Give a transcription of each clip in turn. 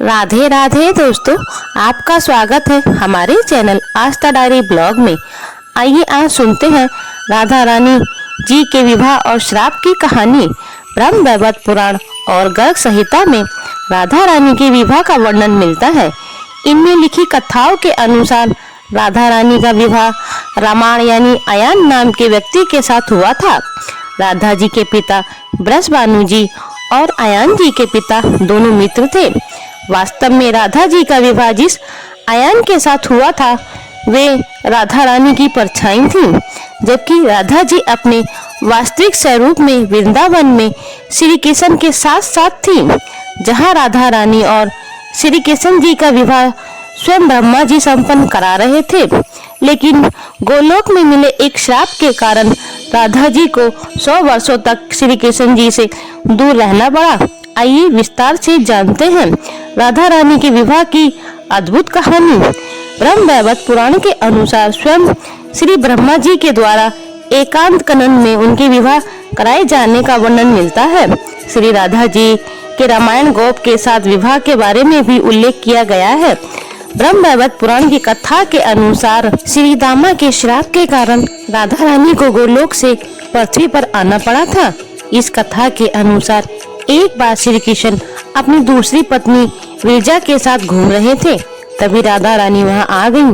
राधे राधे दोस्तों, आपका स्वागत है हमारे चैनल आस्था डायरी ब्लॉग में। आइए आज सुनते हैं राधा रानी जी के विवाह और श्राप की कहानी। ब्रह्म वैवर्त पुराण और गर्ग संहिता में राधा रानी के विवाह का वर्णन मिलता है। इनमें लिखी कथाओं के अनुसार राधा रानी का विवाह रामायण यानी अयान नाम के व्यक्ति के साथ हुआ था। राधा जी के पिता ब्रजभानु जी और अयान जी के पिता दोनों मित्र थे। वास्तव में राधा जी का विवाह जिस अयान के साथ हुआ था वे राधा रानी की परछाई थी, जबकि राधा जी अपने वास्तविक स्वरूप में वृंदावन में श्री कृष्ण के साथ साथ थी। जहां राधा रानी और श्री कृष्ण जी का विवाह स्वयं ब्रह्मा जी संपन्न करा रहे थे, लेकिन गोलोक में मिले एक श्राप के कारण राधा जी को 100 वर्षों तक श्री कृष्ण जी से दूर रहना पड़ा। आइए विस्तार से जानते हैं राधा रानी के विवाह की अद्भुत कहानी। ब्रह्म वैवर्त पुराण के अनुसार स्वयं श्री ब्रह्मा जी के द्वारा एकांत कानन में उनके विवाह कराए जाने का वर्णन मिलता है। श्री राधा जी के रामायण गोप के साथ विवाह के बारे में भी उल्लेख किया गया है। ब्रह्म वैवर्त पुराण की कथा के अनुसार श्री दामा के श्राप के कारण राधा रानी को गोलोक से पृथ्वी पर आना पड़ा था। इस कथा के अनुसार एक बार श्री कृष्ण अपनी दूसरी पत्नी विरजा के साथ घूम रहे थे, तभी राधा रानी वहां आ गईं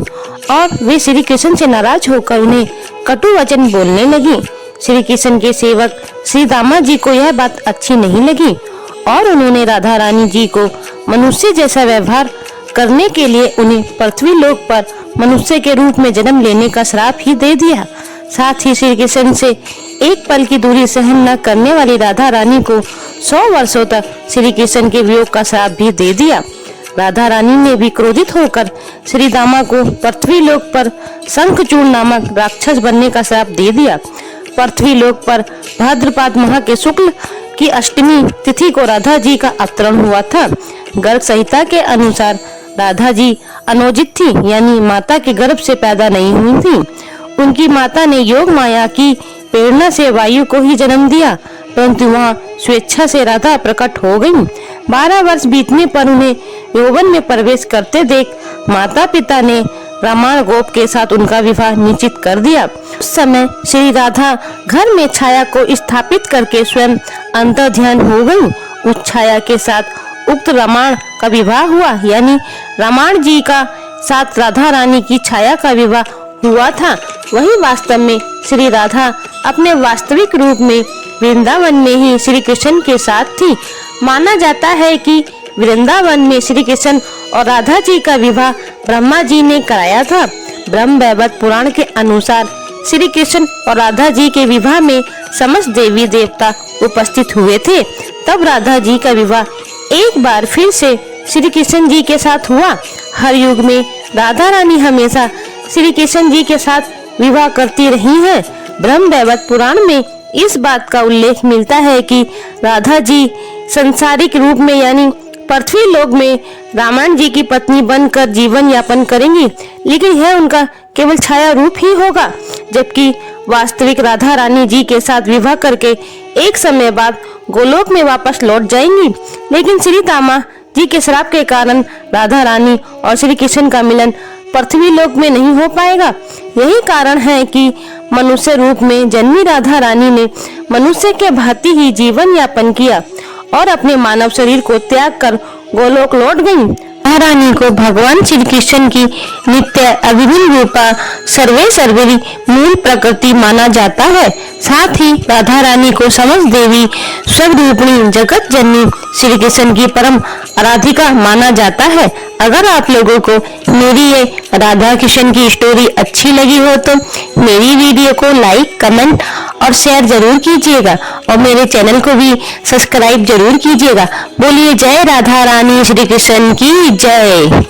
और वे श्री कृष्ण से नाराज होकर उन्हें कटु वचन बोलने लगी। श्री कृष्ण के सेवक श्री दामा जी को यह बात अच्छी नहीं लगी और उन्होंने राधा रानी जी को मनुष्य जैसा व्यवहार करने के लिए उन्हें पृथ्वी लोक पर मनुष्य के रूप में जन्म लेने का श्राप ही दे दिया। साथ ही श्री कृष्ण से एक पल की दूरी सहन न करने वाली राधा रानी को 100 वर्षों तक श्री कृष्ण के वियोग का श्राप भी दे दिया। राधा रानी ने भी क्रोधित होकर श्री दामा को पृथ्वी लोक पर शंखचूड़ नामक राक्षस बनने का श्राप दे दिया। पृथ्वी लोक पर भाद्रपद माह के शुक्ल की अष्टमी तिथि को राधा जी का अवतरण हुआ था। गर्ग संहिता के अनुसार राधा जी अनोजित थी, यानी माता के गर्भ से पैदा नहीं हुई थी। उनकी माता ने योग माया की प्रेरणा से वायु को ही जन्म दिया, परंतु वहाँ स्वेच्छा से राधा प्रकट हो गयी। 12 वर्ष बीतने पर उन्हें यौवन में प्रवेश करते देख माता पिता ने रामायण गोप के साथ उनका विवाह निश्चित कर दिया। उस समय श्री राधा घर में छाया को स्थापित करके स्वयं अंतर ध्यान हो गयी। उस छाया के साथ उक्त रामायण का विवाह हुआ, यानी रामायण जी का साथ राधा रानी की छाया का विवाह हुआ था। वही वास्तव में श्री राधा अपने वास्तविक रूप में वृंदावन में ही श्री कृष्ण के साथ थी। माना जाता है कि वृंदावन में श्री कृष्ण और राधा जी का विवाह ब्रह्मा जी ने कराया था। ब्रह्म वैवर्त पुराण के अनुसार श्री कृष्ण और राधा जी के विवाह में समस्त देवी देवता उपस्थित हुए थे। तब राधा जी का विवाह एक बार फिर से श्री कृष्ण जी के साथ हुआ। हर युग में राधा रानी हमेशा श्री कृष्ण जी के साथ विवाह करती रही है। ब्रह्म वैवर्त पुराण में इस बात का उल्लेख मिलता है कि राधा जी संसारिक रूप में यानी पृथ्वी लोक में रामायण जी की पत्नी बनकर जीवन यापन करेंगी, लेकिन यह उनका केवल छाया रूप ही होगा, जबकि वास्तविक राधा रानी जी के साथ विवाह करके एक समय बाद गोलोक में वापस लौट जाएंगी। लेकिन श्री दामा जी के श्राप के कारण राधा रानी और श्री कृष्ण का मिलन पृथ्वी लोक में नहीं हो पाएगा। यही कारण है कि मनुष्य रूप में जन्मी राधा रानी ने मनुष्य के भांति ही जीवन यापन किया और अपने मानव शरीर को त्याग कर गोलोक लौट गईं। राधा रानी को भगवान श्री कृष्ण की नित्य अभिन्न रूपा सर्वे सर्वरी मूल प्रकृति माना जाता है। साथ ही राधा रानी को समस्त देवी स्वरूपिणी जगत जननी श्री कृष्ण की परम आराधिका माना जाता है। अगर आप लोगों को मेरी ये राधा कृष्ण की स्टोरी अच्छी लगी हो तो मेरी वीडियो को लाइक, कमेंट और शेयर जरूर कीजिएगा और मेरे चैनल को भी सब्सक्राइब जरूर कीजिएगा। बोलिए जय राधा रानी, श्री कृष्ण की जय।